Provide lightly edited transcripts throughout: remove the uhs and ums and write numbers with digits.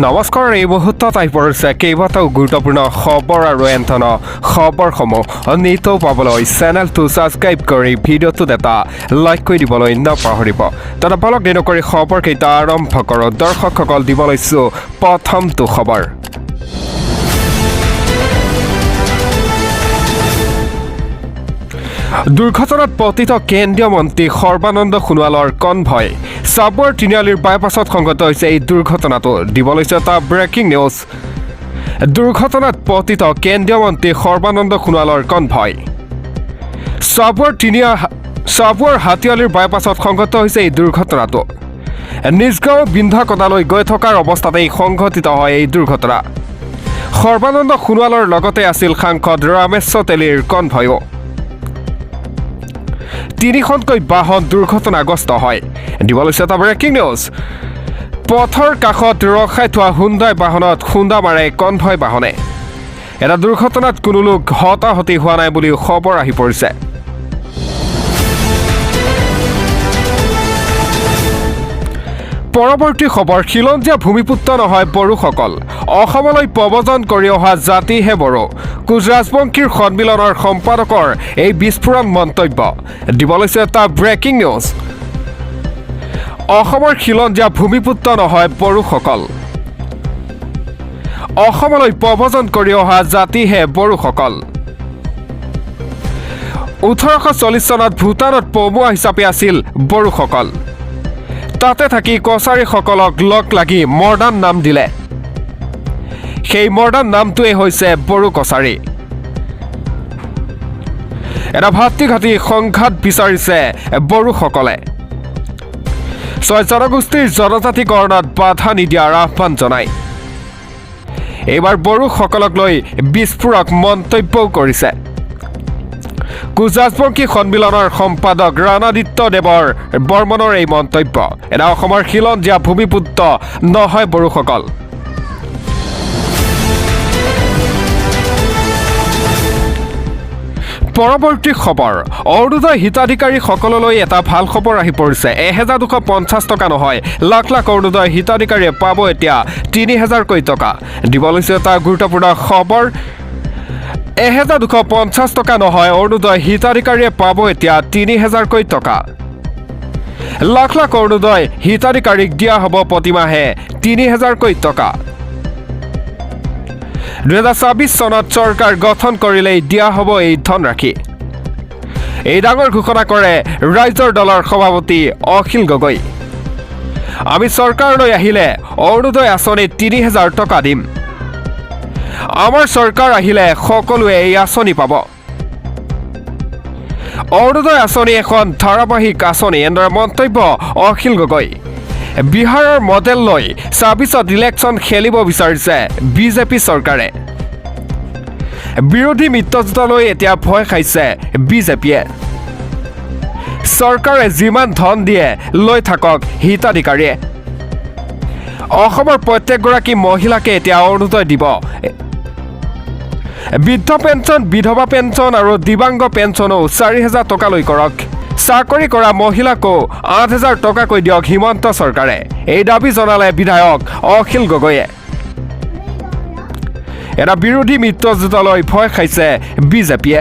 নমস্কাৰ এই মুহূৰ্তত আহি পৰিছে কেইবাটাও গুৰুত্বপূৰ্ণ খবৰ আৰু এণ্ঠন খবৰসমূহ নিতৌ পাবলৈ চেনেলটো ছাবস্ক্ৰাইব কৰি ভিডিঅ'টোত এটা লাইক কৰি দিবলৈ নাপাহৰিব। তথা বলক দেৰি নকৰি খবৰকেইটা আৰম্ভ কৰোঁ। দৰ্শকসকল দিব লৈছোঁ প্ৰথমটো খবৰ। দুৰ্ঘটনাত পতিত কেন্দ্ৰীয় মন্ত্ৰী সৰ্বানন্দ সোণোৱালৰ কনভয় চাবুৱাৰ তিনিআলিৰ বাইপাছত সংঘটিত হৈছে। এই দুৰ্ঘটনাটো দিব লৈছে এটা ব্ৰেকিং নিউজ। দুৰ্ঘটনাত পতিত কেন্দ্ৰীয় মন্ত্ৰী সৰ্বানন্দ সোণোৱালৰ কনভয় চাবুৱাৰ হাতীয়ালিৰ বাইপাছত সংঘটিত হৈছে। এই দুৰ্ঘটনাটো নিজগাঁও বিন্ধাকটালৈ গৈ থকাৰ অৱস্থাতেই সংঘটিত হয় এই দুৰ্ঘটনা। সৰ্বানন্দ সোণোৱালৰ লগতে আছিল সাংসদ ৰামেশ্বৰ তেলীৰ কনভয়ো। তিনিখনকৈ বাহন দুৰ্ঘটনাগ্ৰস্ত হয়। দিব লৈছে এটা ব্ৰেকিং নিউজ। পথৰ কাষত ৰখাই থোৱা হুণ্ডাই বাহনত খুন্দা মাৰে কনভয় বাহনে। এটা দুৰ্ঘটনাত কোনো লোক হতাহতি হোৱা নাই বুলিও খবৰ আহি পৰিছে। পৰৱৰ্তী খবৰ। খিলঞ্জীয়া ভূমিপুত্ৰ নহয় বড়োসকল, অসমলৈ প্ৰব্ৰজন কৰি অহা জাতিহে বড়ো। কোচ ৰাজবংশীৰ সন্মিলনৰ সম্পাদকৰ এই বিস্ফোৰণ মন্তব্য। দিব লৈছে এটা ব্ৰেকিং নিউজ। অসমৰ খিলঞ্জীয়া ভূমিপুত্ৰ নহয় বড়োসকল, অসমলৈ প্ৰব্ৰজন কৰি অহা জাতিহে বড়োসকল। 1840 চনত ভূটানত পমুৱা হিচাপে আছিল বড়োসকল। তাতে থাকি কছাৰীসকলক লগ লাগি মৰ্ডান নাম দিলে। সেই মৰ্ডান নামটোৱে হৈছে বড়ো কছাৰী। এটা ভাতৃঘাতী সংঘাত বিচাৰিছে বড়োসকলে। 6 জনগোষ্ঠীৰ জনজাতিকৰণত বাধা নিদিয়াৰ আহ্বান জনায়। এইবাৰ বড়োসকলক লৈ বিস্ফোৰক মন্তব্যও কৰিছে। কোচ ৰাজবংশী সন্মিলনৰ সম্পাদক ৰাণাদিত্য দেৱৰ বৰ্মনৰ এই মন্তব্য। এটা অসমৰ খিলঞ্জীয়া ভূমিপুত্ৰ নহয় বড়োসকল। পৰৱৰ্তী খবৰ। অৰুণোদয় হিতাধিকাৰীসকললৈ এটা ভাল খবৰ আহি পৰিছে। 1250 টকা নহয়, লাখ লাখ অৰুণোদয় হিতাধিকাৰীয়ে পাব এতিয়া 3000কৈ টকা। দিব লৈছে এটা গুৰুত্বপূৰ্ণ খবৰ। 1250 টকা নহয়, অৰুণোদয় হিতাধিকাৰীয়ে পাব এতিয়া 3000কৈ টকা। লাখ লাখ অৰুণোদয় হিতাধিকাৰীক দিয়া হ'ব প্ৰতিমাহে 3000কৈ টকা। 2024 চনত চৰকাৰ গঠন কৰিলেই দিয়া হ'ব এই ধনৰাশি। এই ডাঙৰ ঘোষণা কৰে ৰাইজৰ দলৰ সভাপতি অখিল গগৈ। আমি চৰকাৰলৈ আহিলে অৰুণোদয় আঁচনিত 3000 টকা দিম। আমাৰ চৰকাৰ আহিলে সকলোৱে এই আঁচনি পাব। অৰুণোদয় আঁচনি এখন ধাৰাবাহিক আঁচনি, এনেদৰে মন্তব্য অখিল গগৈ। বিহাৰৰ মডেল লৈ 26ত ইলেকশ্যন খেলিব বিচাৰিছে বিজেপি চৰকাৰে। বিৰোধী মিত্ৰজোঁটলৈ এতিয়া ভয় খাইছে বিজেপিয়ে। চৰকাৰে যিমান ধন দিয়ে লৈ থাকক হিতাধিকাৰীয়ে। অসমৰ প্ৰত্যেকগৰাকী মহিলাকে এতিয়া অৰুণোদয় দিব। বৃদ্ধ পেঞ্চন, বিধৱা পেঞ্চন আৰু দিব্যাংগ পেঞ্চনো 4000 টকালৈ কৰক। চাকৰি কৰা মহিলাকো 8000 টকাকৈ দিয়ক হিমন্ত চৰকাৰে। এই দাবী জনালে বিধায়ক অখিল গগৈয়ে। এটা বিৰোধী মিত্ৰজোঁটলৈ ভয় খাইছে বিজেপিয়ে।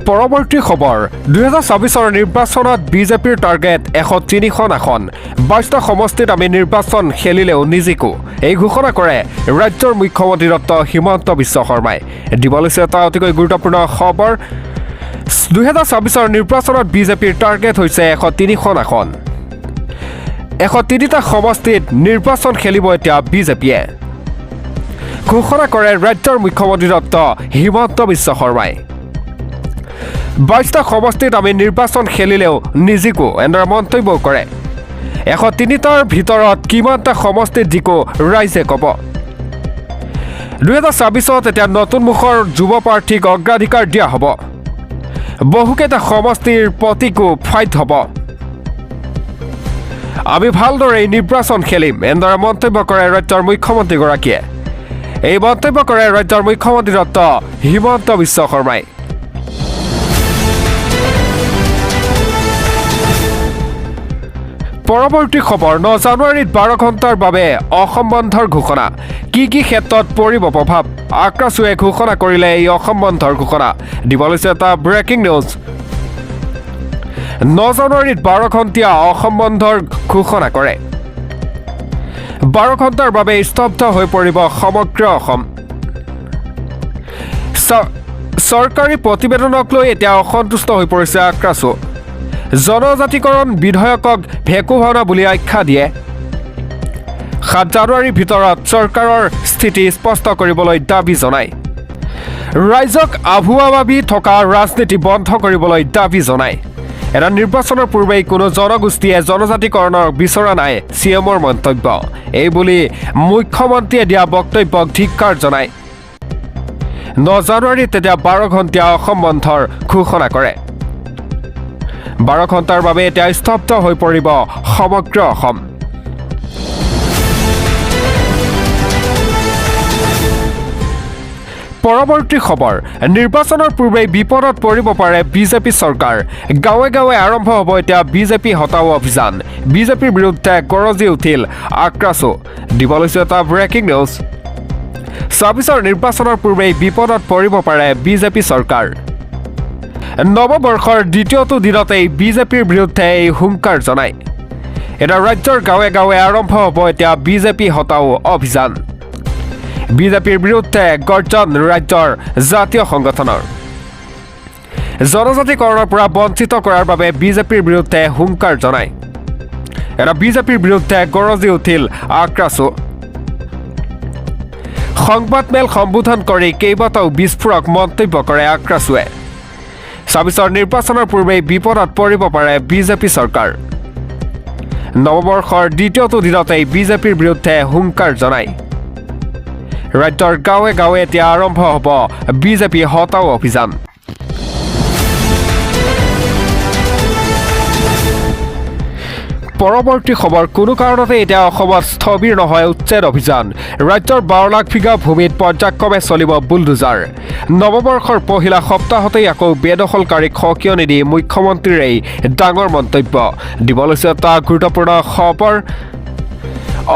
পৰৱৰ্তী খবৰ। 2024 নিৰ্বাচনত বিজেপিৰ টাৰ্গেট 103খন আসন। 22টা সমষ্টিত আমি নিৰ্বাচন খেলিলেও নিজিকো, এই ঘোষণা কৰে ৰাজ্যৰ মুখ্যমন্ত্ৰী ডক্টৰ হিমন্ত বিশ্ব শৰ্মাই। দিব লৈছে এটা অতিকৈ গুৰুত্বপূৰ্ণ খবৰ। 2024 নিৰ্বাচনত বিজেপিৰ টাৰ্গেট হৈছে 103খন আসন। 103টা সমষ্টিত নিৰ্বাচন খেলিব এতিয়া বিজেপিয়ে, ঘোষণা কৰে ৰাজ্যৰ মুখ্যমন্ত্ৰী ডক্টৰ হিমন্ত বিশ্ব শৰ্মাই। 22টা সমষ্টিত আমি নিৰ্বাচন খেলিলেও নিজিকো, এনেদৰে মন্তব্য কৰে। 103টাৰ ভিতৰত কিমানটা সমষ্টিত জিকো ৰাইজে ক'ব। 2024 এতিয়া নতুন মুখৰ যুৱ প্ৰাৰ্থীক অগ্ৰাধিকাৰ দিয়া হ'ব। বহুকেইটা সমষ্টিৰ প্ৰতীকো ফাইট হ'ব। আমি ভালদৰে নিৰ্বাচন খেলিম, এনেদৰে মন্তব্য কৰে ৰাজ্যৰ মুখ্যমন্ত্ৰীগৰাকীয়ে। এই মন্তব্য কৰে ৰাজ্যৰ মুখ্যমন্ত্ৰী ডক্টৰ হিমন্ত বিশ্ব শৰ্মাই। পৰৱৰ্তী খবৰ 9 জানুৱাৰীত 12 ঘণ্টাৰ বাবে অসম বন্ধৰ ঘোষণা কি ক্ষেত্ৰত পৰিব প্ৰভাৱ আক্ৰাছুৱে ঘোষণা কৰিলে এই অসম বন্ধৰ ঘোষণা দিব লৈছে এটা ব্ৰেকিং নিউজ 9 জানুৱাৰীত 12 ঘণ্টীয়া অসম বন্ধৰ ঘোষণা কৰে 12 ঘণ্টাৰ বাবে স্তব্ধ হৈ পৰিব সমগ্ৰ অসম চৰকাৰী প্ৰতিবেদনক লৈ এতিয়া অসন্তুষ্ট হৈ পৰিছে আক্ৰাছু জনজাতিকৰণ বিধেয়কক ভেকু ভাওনা বুলি আখ্যা দিয়ে 7 জানুৱাৰীৰ ভিতৰত চৰকাৰৰ স্থিতি স্পষ্ট কৰিবলৈ দাবী জনায় ৰাইজক আভুৱা ভাবি থকা ৰাজনীতি বন্ধ কৰিবলৈ দাবী জনায় এটা নিৰ্বাচনৰ পূৰ্বে কোনো জনগোষ্ঠীয়ে জনজাতিকৰণৰ বিচৰা নাই চিএমৰ মন্তব্য এই বুলি মুখ্যমন্ত্ৰীয়ে দিয়া বক্তব্যক ধিক্কাৰ জনায় 9 জানুৱাৰীত তেতিয়া 12 ঘণ্টীয়া অসম বন্ধৰ ঘোষণা কৰে 12 ঘণ্টাৰ বাবে এতিয়া স্তব্ধ হৈ পৰিব সমগ্ৰ অসম পৰৱৰ্তী খবৰ নিৰ্বাচনৰ পূৰ্বে বিপদত পৰিব পাৰে বিজেপি চৰকাৰ গাঁৱে গাঁৱে আৰম্ভ হ'ব এতিয়া বিজেপি হটাও অভিযান বিজেপিৰ বিৰুদ্ধে গৰজি উঠিল আক্ৰাছু দিব লৈছে এটা ব্ৰেকিং নিউজ 26ৰ নিৰ্বাচনৰ পূৰ্বে বিপদত পৰিব পাৰে বিজেপি চৰকাৰ নৱবৰ্ষৰ দ্বিতীয়টো দিনতেই বিজেপিৰ বিৰুদ্ধে এই হুংকাৰ জনায় এটা ৰাজ্যৰ গাঁৱে গাঁৱে আৰম্ভ হ'ব এতিয়া বিজেপি হটাও অভিযান বিজেপিৰ বিৰুদ্ধে গৰ্জন ৰাজ্যৰ জাতীয় সংগঠনৰ জনজাতিকৰণৰ পৰা বঞ্চিত কৰাৰ বাবে বিজেপিৰ বিৰুদ্ধে হুংকাৰ জনায় এটা বিজেপিৰ বিৰুদ্ধে গৰজি উঠিল আক্ৰাছু সংবাদমেল সম্বোধন কৰি কেইবাটাও বিস্ফোৰক মন্তব্য কৰে আক্ৰাছুৱে 26ৰ নিৰ্বাচনৰ পূৰ্বে বিপদত পৰিব পাৰে বিজেপি চৰকাৰ নৱবৰ্ষৰ দ্বিতীয়টো দিনতেই বিজেপিৰ বিৰুদ্ধে হুংকাৰ জনায় ৰাজ্যৰ গাঁৱে গাঁৱে এতিয়া আৰম্ভ হ'ব বিজেপি হটাও অভিযান পৰৱৰ্তী খবৰ কোনো কাৰণতে এতিয়া অসমত স্থবিৰ নহয় উচ্ছেদ অভিযান ৰাজ্যৰ 12 লাখ বিঘা ভূমিত পৰ্যায়ক্ৰমে চলিব বুলডোজাৰ নৱবৰ্ষৰ পহিলা সপ্তাহতেই আকৌ বেদখলকাৰীক সকিয় নিদি মুখ্যমন্ত্ৰীৰ এই ডাঙৰ মন্তব্য দিব লৈছে এটা গুৰুত্বপূৰ্ণ খবৰ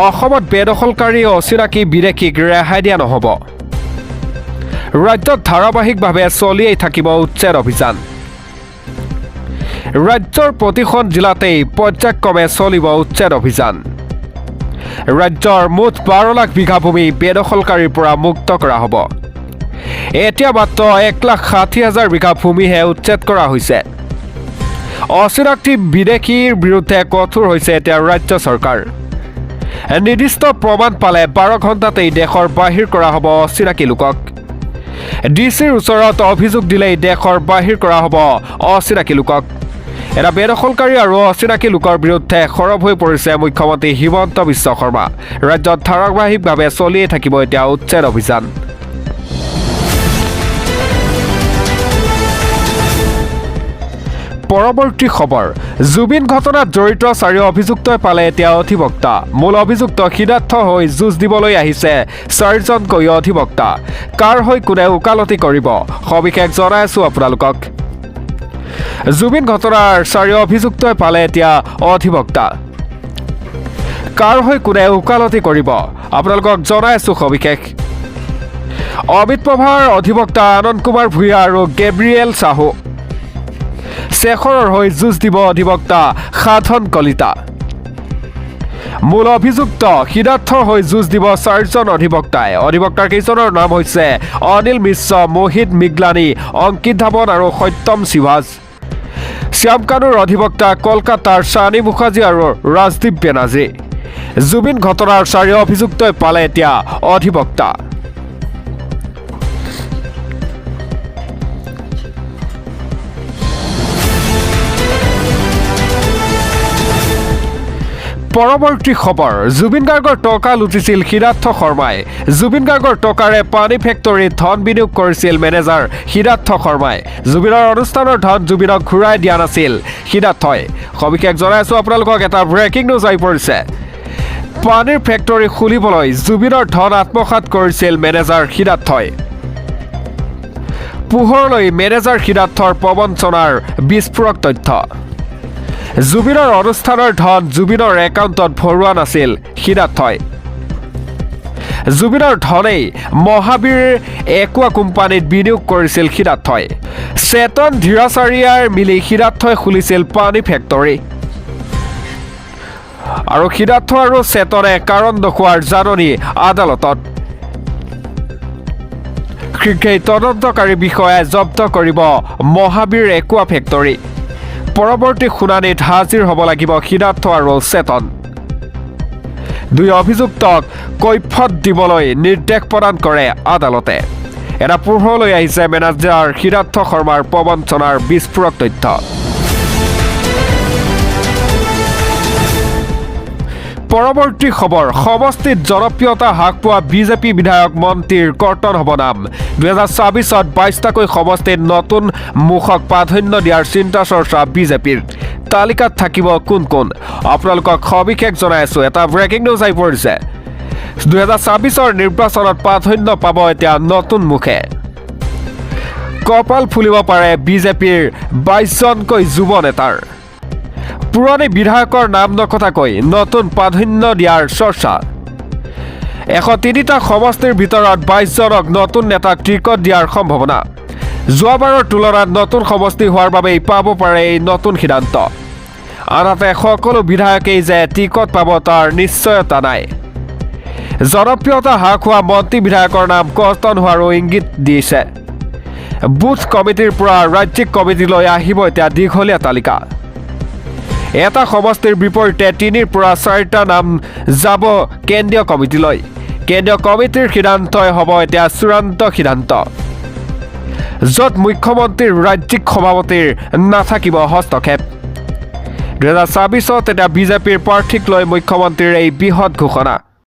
অসমত বেদখলকাৰী অচিনাকি বিদেশীক ৰেহাই দিয়া নহ'ব ৰাজ্যত ধাৰাবাহিকভাৱে চলিয়েই থাকিব উচ্ছেদ অভিযান ৰাজ্যৰ প্ৰতিখন জিলাতেই পৰ্যায়ক্ৰমে চলিব উচ্ছেদ অভিযান ৰাজ্যৰ মুঠ 12 লাখ বিঘা ভূমি বেদখলকাৰীৰ পৰা মুক্ত কৰা হ'ব এতিয়া মাত্ৰ 1,60,000 বিঘা ভূমিহে উচ্ছেদ কৰা হৈছে অচিনাকি বিদেশীৰ বিৰুদ্ধে কঠোৰ হৈছে এতিয়া ৰাজ্য চৰকাৰ নিৰ্দিষ্ট প্ৰমাণ পালে 12 ঘণ্টাতেই দেশৰ বাহিৰ কৰা হ'ব অচিনাকি লোকক ডিচিৰ ওচৰত অভিযোগ দিলেই দেশৰ বাহিৰ কৰা হ'ব অচিনাকি লোকক এটা বেদখলকাৰী আৰু অচিনাকি লোকৰ বিৰুদ্ধে সৰব হৈ পৰিছে মুখ্যমন্ত্ৰী হিমন্ত বিশ্ব শৰ্মা ৰাজ্যত ধাৰাবাহিকভাৱে চলিয়ে থাকিব এতিয়া উচ্ছেদ অভিযান পৰৱৰ্তী খবৰ জুবিন ঘটনাত জড়িত 4 অভিযুক্তই পালে এতিয়া অধিবক্তা মূল অভিযুক্ত সিদ্ধাৰ্থ হৈ যুঁজ দিবলৈ আহিছে 4জনকৈ অধিবক্তা কাৰ হৈ কোনে ওকালতি কৰিব সবিশেষ জনাই আছো আপোনালোকক জুবিন ঘটনাৰ 4 অভিযুক্তই পালে এতিয়া অধিবক্তা কাৰ হৈ কোনে ওকালতি কৰিব আপোনালোকক জনাই আছো সবিশেষ অমিত প্ৰভাৰ অধিবক্তা আনন্দ কুমাৰ ভূঞা আৰু গেব্ৰিয়েল সাহু শেখৰৰ হৈ যুঁজ দিব অধিবক্তা সাধন কলিতা মূল অভিযুক্ত সিদ্ধাৰ্থৰ হৈ যুঁজ দিব 4জন অধিবক্তাই অধিবক্তাৰ কেইজনৰ নাম হৈছে অনিল মিশ্ৰ মোহিত মিগলানী অংকিত ধাৱন আৰু সত্যম শিৱাজ শ্যাম কানুৰ অধিবক্তা কলকাতাৰ শানী মুখাৰ্জী আৰু ৰাজদীপ বেনাৰ্জী জুবিন ঘটনাৰ 4 অভিযুক্তই পালে এতিয়া অধিবক্তা পৰৱৰ্তী খবৰ জুবিন গাৰ্গৰ টকা লুটিছিল সিদ্ধাৰ্থ শৰ্মাই জুবিন গাৰ্গৰ টকাৰে পানী ফেক্টৰীত ধন বিনিয়োগ কৰিছিল মেনেজাৰ সিদ্ধাৰ্থ শৰ্মাই জুবিনৰ অনুষ্ঠানৰ ধন জুবিনক ঘূৰাই দিয়া নাছিল সিদ্ধাৰ্থই সবিশেষ জনাইছো আপোনালোকক এটা ব্ৰেকিং নিউজ আহি পৰিছে পানীৰ ফেক্টৰী খুলিবলৈ জুবিনৰ ধন আত্মসাৎ কৰিছিল মেনেজাৰ সিদ্ধাৰ্থই পোহৰলৈ মেনেজাৰ সিদ্ধাৰ্থৰ প্ৰবঞ্চনাৰ বিস্ফোৰক তথ্য জুবিনৰ অনুষ্ঠানৰ ধন জুবিনৰ একাউণ্টত ভৰোৱা নাছিল সিদ্ধাৰ্থই। জুবিনৰ ধনেই মহাবীৰ একুৱা কোম্পানীত বিনিয়োগ কৰিছিল সিদ্ধাৰ্থই। চেতন ধীৰাচাৰিয়াৰ মিলি সিদ্ধাৰ্থই খুলিছিল পানী ফেক্টৰী। আৰু সিদ্ধাৰ্থ আৰু চেতনে কাৰণ দেখুৱাৰ জাননী আদালতত। শীঘ্ৰেই তদন্তকাৰী বিষয়াই জব্দ কৰিব মহাবীৰ একুৱা ফেক্টৰী। পৰৱৰ্তী শুনানিত হাজিৰ হ'ব লাগিব সিদ্ধাৰ্থ আৰু চেতন। দুই অভিযুক্তক কৈফত দিবলৈ নিৰ্দেশ প্ৰদান কৰে আদালতে। এটা পোহৰলৈ আহিছে মেনেজাৰ সিদ্ধাৰ্থ শৰ্মাৰ প্ৰবঞ্চনাৰ বিস্ফোৰক তথ্য। পৰৱৰ্তী খবৰ, সমষ্টিত জনপ্ৰিয়তা হ্ৰাস পোৱা বিজেপি বিধায়ক মন্ত্ৰীৰ কৰ্তন হ'ব নাম। 2024ত 22টাকৈ সমষ্টিত নতুন মুখক প্ৰাধান্য দিয়াৰ চিন্তা চৰ্চা বিজেপিৰ। তালিকাত থাকিব কোন কোন আপোনালোকক সবিশেষ জনাই আছো। এটা ব্ৰেকিং নিউজ আহি পৰিছে। 2024ৰ নিৰ্বাচনত প্ৰাধান্য পাব এতিয়া নতুন মুখে। কপাল ফুলিব পাৰে বিজেপিৰ 22জনকৈ যুৱ নেতাৰ। পুৰণি বিধায়কৰ নাম নকটাকৈ নতুন প্ৰাধান্য দিয়াৰ চৰ্চা। 103টা সমষ্টিৰ ভিতৰত 22জনক নতুন নেতাক টিকট দিয়াৰ সম্ভাৱনা। যোৱাবাৰৰ তুলনাত নতুন সমষ্টি হোৱাৰ বাবেই পাব পাৰে এই নতুন সিদ্ধান্ত। আনহাতে সকলো বিধায়কেই যে টিকট পাব তাৰ নিশ্চয়তা নাই। জনপ্ৰিয়তা হ্ৰাস হোৱা মন্ত্ৰী বিধায়কৰ নাম কৰ্তন হোৱাৰো ইংগিত দিছে। বুথ কমিটিৰ পৰা ৰাজ্যিক কমিটিলৈ আহিব এতিয়া দীঘলীয়া তালিকা। এটা সমষ্টিৰ বিপৰীতে 3ৰ পৰা 4টা নাম যাব কেন্দ্ৰীয় কমিটিলৈ। কেন্দ্ৰীয় কমিটিৰ সিদ্ধান্তই হ'ব এতিয়া চূড়ান্ত সিদ্ধান্ত, য'ত মুখ্যমন্ত্ৰীৰ ৰাজ্যিক সভাপতিৰ নাথাকিব হস্তক্ষেপ। 2024ত এতিয়া বিজেপিৰ প্ৰাৰ্থীক লৈ মুখ্যমন্ত্ৰীৰ এই বৃহৎ ঘোষণা।